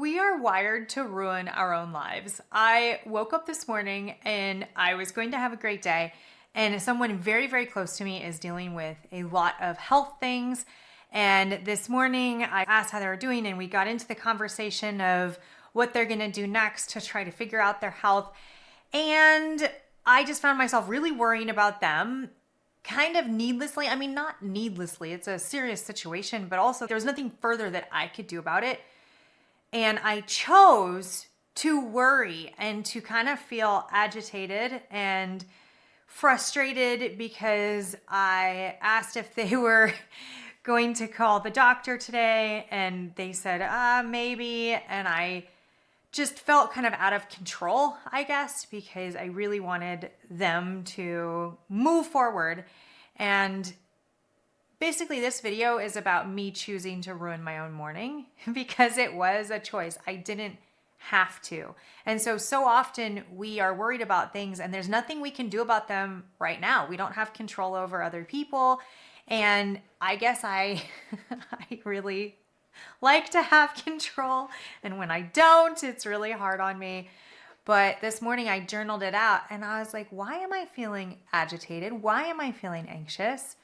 We are wired to ruin our own lives. I woke up this morning and I was going to have a great day, and someone very, very close to me is dealing with a lot of health things. And this morning I asked how they were doing, and we got into the conversation of what they're going to do next to try to figure out their health. And I just found myself really worrying about them kind of needlessly. I mean, not needlessly, it's a serious situation, but also there was nothing further that I could do about it. And I chose to worry and to kind of feel agitated and frustrated because I asked if they were going to call the doctor today, and they said, maybe. And I just felt kind of out of control, I guess, because I really wanted them to move forward. And basically, this video is about me choosing to ruin my own morning because it was a choice. I didn't have to. And so often we are worried about things and there's nothing we can do about them right now. We don't have control over other people. And I guess I really like to have control. And when I don't, it's really hard on me. But this morning I journaled it out and I was like, why am I feeling agitated? Why am I feeling anxious?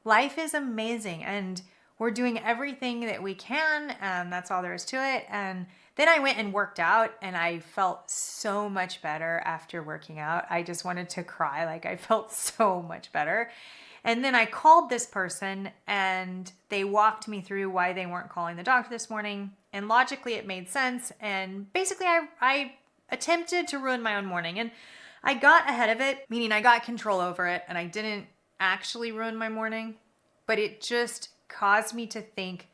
Life is amazing and we're doing everything that we can, and that's all there is to it. And then I went and worked out and I felt so much better after working out. I just wanted to cry. Like, I felt so much better. And then I called this person and they walked me through why they weren't calling the doctor this morning. And logically it made sense. And basically I attempted to ruin my own morning, and I got ahead of it, meaning I got control over it and I didn't actually ruin my morning, but it just caused me to think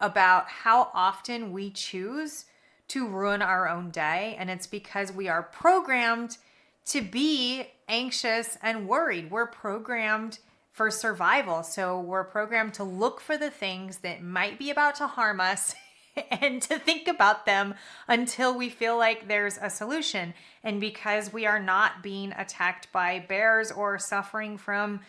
about how often we choose to ruin our own day. And it's because we are programmed to be anxious and worried. We're programmed for survival. So we're programmed to look for the things that might be about to harm us and to think about them until we feel like there's a solution. And because we are not being attacked by bears or suffering from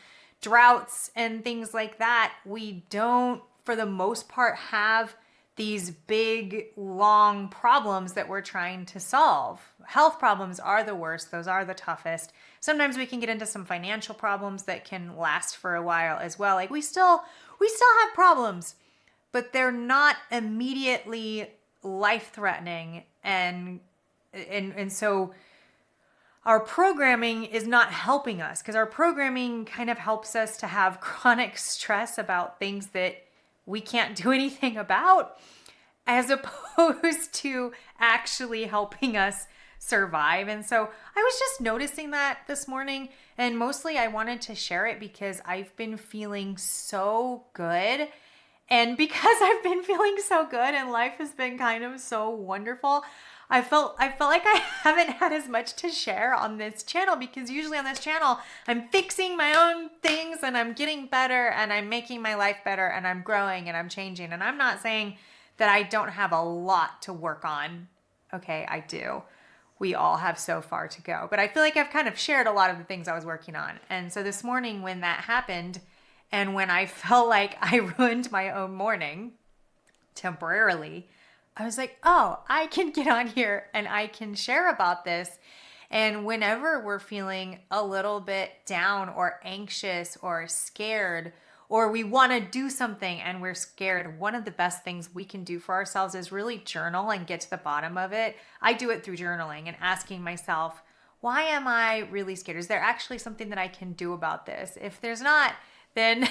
droughts and things like that, we don't, for the most part, have these big, long problems that we're trying to solve. Health problems are the worst. Those are the toughest. Sometimes we can get into some financial problems that can last for a while as well. Like we still have problems, but they're not immediately life-threatening. And so our programming is not helping us, because our programming kind of helps us to have chronic stress about things that we can't do anything about, as opposed to actually helping us survive. And so I was just noticing that this morning, and mostly I wanted to share it because I've been feeling so good. And because I've been feeling so good and life has been kind of so wonderful, I felt like I haven't had as much to share on this channel, because usually on this channel, I'm fixing my own things and I'm getting better and I'm making my life better and I'm growing and I'm changing. And I'm not saying that I don't have a lot to work on. Okay, I do. We all have so far to go. But I feel like I've kind of shared a lot of the things I was working on. And so this morning when that happened, and when I felt like I ruined my own morning temporarily, I was like, oh, I can get on here and I can share about this. And whenever we're feeling a little bit down or anxious or scared, or we want to do something and we're scared, one of the best things we can do for ourselves is really journal and get to the bottom of it. I do it through journaling and asking myself, why am I really scared? Is there actually something that I can do about this? If there's not, then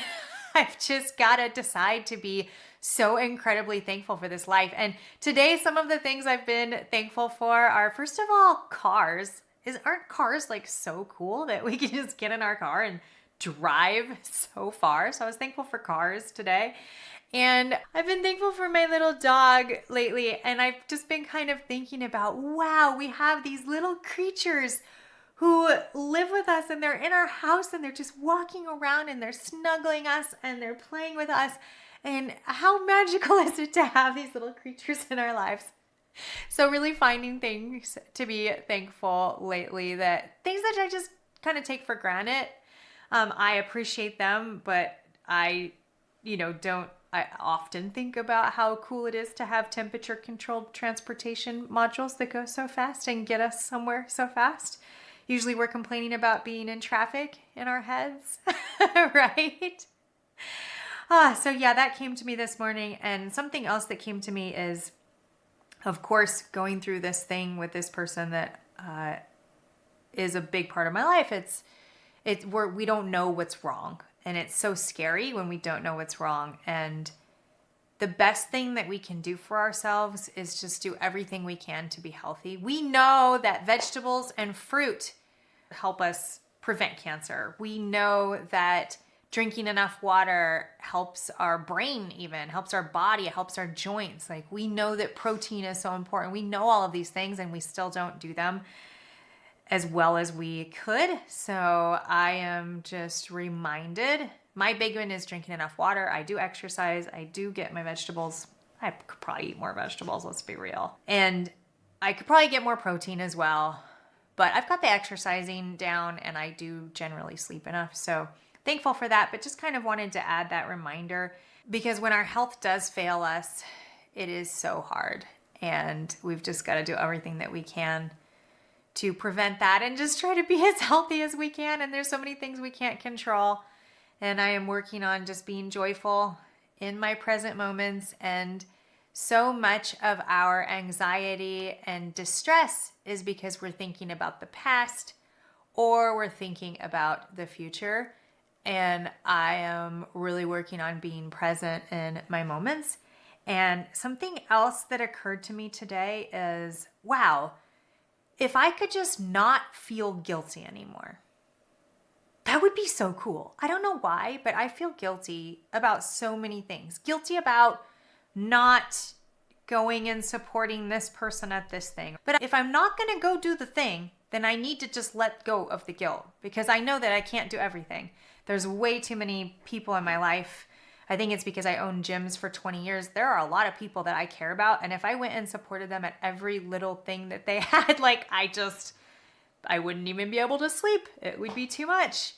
I've just got to decide to be so incredibly thankful for this life. And today, some of the things I've been thankful for are, first of all, cars. Aren't cars like so cool that we can just get in our car and drive so far? So I was thankful for cars today. And I've been thankful for my little dog lately. And I've just been kind of thinking about, wow, we have these little creatures who live with us and they're in our house and they're just walking around and they're snuggling us and they're playing with us. And how magical is it to have these little creatures in our lives? So really finding things to be thankful lately, things that I just kind of take for granted. I appreciate them, but I don't I often think about how cool it is to have temperature controlled transportation modules that go so fast and get us somewhere so fast. Usually we're complaining about being in traffic in our heads, right? So yeah, that came to me this morning. And something else that came to me is, of course, going through this thing with this person that is a big part of my life. We don't know what's wrong. And it's so scary when we don't know what's wrong. And the best thing that we can do for ourselves is just do everything we can to be healthy. We know that vegetables and fruit help us prevent cancer. We know that drinking enough water helps our brain, even helps our body, it helps our joints. Like, we know that protein is so important. We know all of these things and we still don't do them as well as we could. So I am just reminded, my big one is drinking enough water. I do exercise. I do get my vegetables. I could probably eat more vegetables, let's be real. And I could probably get more protein as well. But I've got the exercising down and I do generally sleep enough. So thankful for that, but just kind of wanted to add that reminder, because when our health does fail us, it is so hard. And we've just got to do everything that we can to prevent that and just try to be as healthy as we can. And there's so many things we can't control. And I am working on just being joyful in my present moments. And so much of our anxiety and distress is because we're thinking about the past or we're thinking about the future. And I am really working on being present in my moments. And something else that occurred to me today is, wow, if I could just not feel guilty anymore, that would be so cool. I don't know why, but I feel guilty about so many things. Guilty about not going and supporting this person at this thing. But if I'm not going to go do the thing, then I need to just let go of the guilt, because I know that I can't do everything. There's way too many people in my life. I think it's because I owned gyms for 20 years. There are a lot of people that I care about. And if I went and supported them at every little thing that they had, like, I wouldn't even be able to sleep. It would be too much.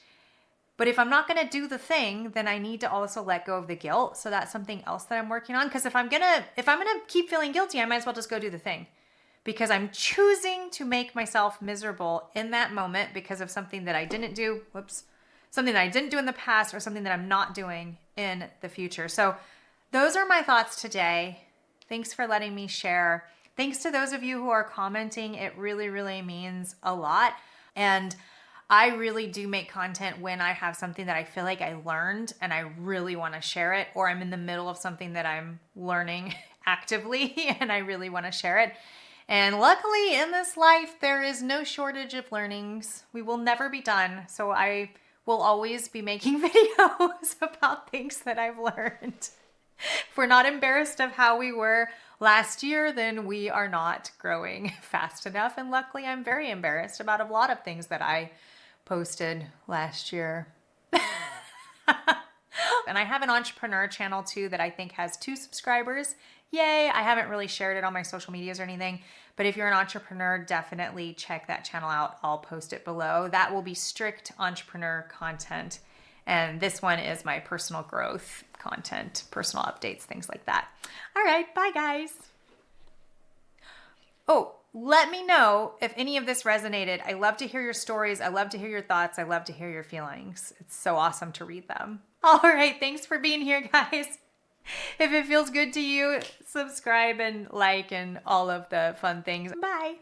But if I'm not going to do the thing, then I need to also let go of the guilt. So that's something else that I'm working on. Because if I'm going to keep feeling guilty, I might as well just go do the thing, because I'm choosing to make myself miserable in that moment because of something that I didn't do. Something that I didn't do in the past, or something that I'm not doing in the future. So those are my thoughts today. Thanks for letting me share. Thanks to those of you who are commenting. It really, really means a lot. And I really do make content when I have something that I feel like I learned and I really want to share it, or I'm in the middle of something that I'm learning actively and I really want to share it. And luckily in this life, there is no shortage of learnings. We will never be done. So I will always be making videos about things that I've learned. If we're not embarrassed of how we were last year, then we are not growing fast enough. And luckily, I'm very embarrassed about a lot of things that I posted last year. And I have an entrepreneur channel too that I think has 2 subscribers. Yay! I haven't really shared it on my social medias or anything, but if you're an entrepreneur, definitely check that channel out. I'll post it below. That will be strict entrepreneur content. And this one is my personal growth content, personal updates, things like that. All right, bye guys. Oh, let me know if any of this resonated. I love to hear your stories. I love to hear your thoughts. I love to hear your feelings. It's so awesome to read them. All right, thanks for being here, guys. If it feels good to you, subscribe and like and all of the fun things. Bye.